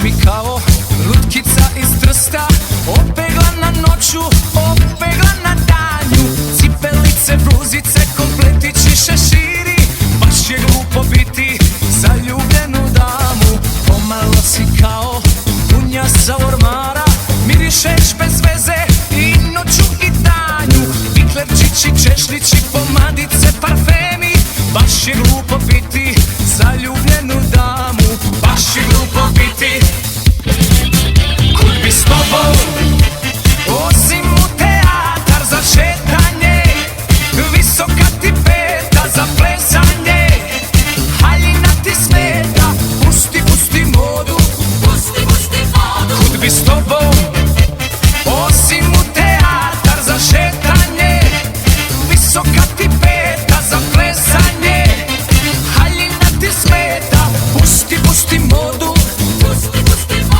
mi kao lutkica iz Trsta, opegla na noću, opegla na danju. Cipelice, bluzice, kompletići, šeširi, baš je glupo biti zaljubljenu damu. Pomalo si kao dunja sa ormara, mirišeš bez veze i noću i danju. Viklerčići, češljići, pomadice, parfemi, baš je glupo biti zaljubljenu damu. Baš je glupo biti. Kud bi s tobom, osim u teatar za šetanje, visoka ti peta za plesanje, haljina ti smeta, pusti, pusti modu, pusti, pusti modu. Kud bi s tobom, osim u teatar za šetanje, visoka ti peta za plesanje, haljina ti smeta, pusti, pusti modu, pusti, pusti modu.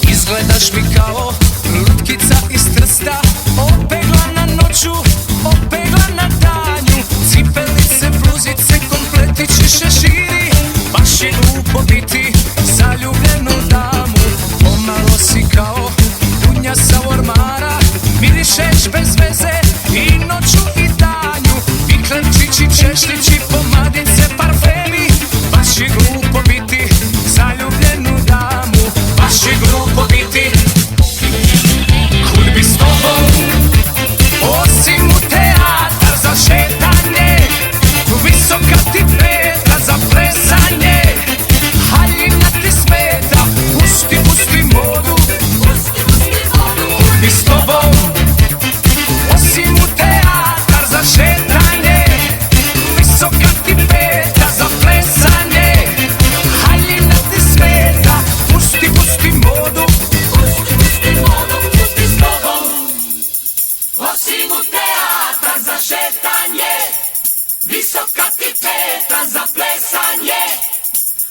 Izgledaš mi kao lutkica iz Trsta, opegla na noću, opegla na danju. Cipelice, bluzice, kompletići, šeširi, baš je glupo biti zaljubljenu damu. Pomalo si kao dunja sa ormara, mirišeš bez veze i noću i danju. Viklerčići, češljići, pomadice, parfemi, baš je glupo biti zaljubljenu damu. Baš je glupo biti. Kud bi s tobom, osim u teatar za šetanje, visoka ti peta za plesanje, haljina ti smeta, pusti, pusti modu, pusti, pusti modu. Kud bi s tobom, osim u teatar za šetanje, visoka ti peta za plesanje, haljina ti smeta, pusti, pusti modu, pusti, pusti modu. Kud bi s tobom, osim u teatar za šetanje, visoka ti peta za plesanje,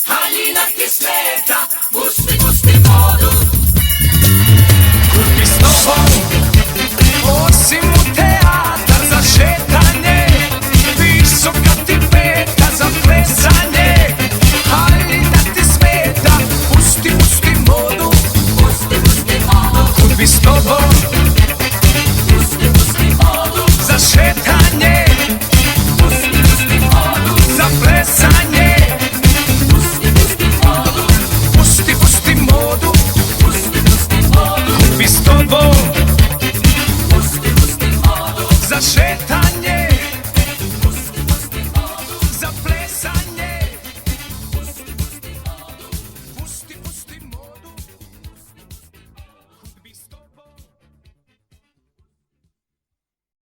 haljina ti smeta, pusti, pusti modu.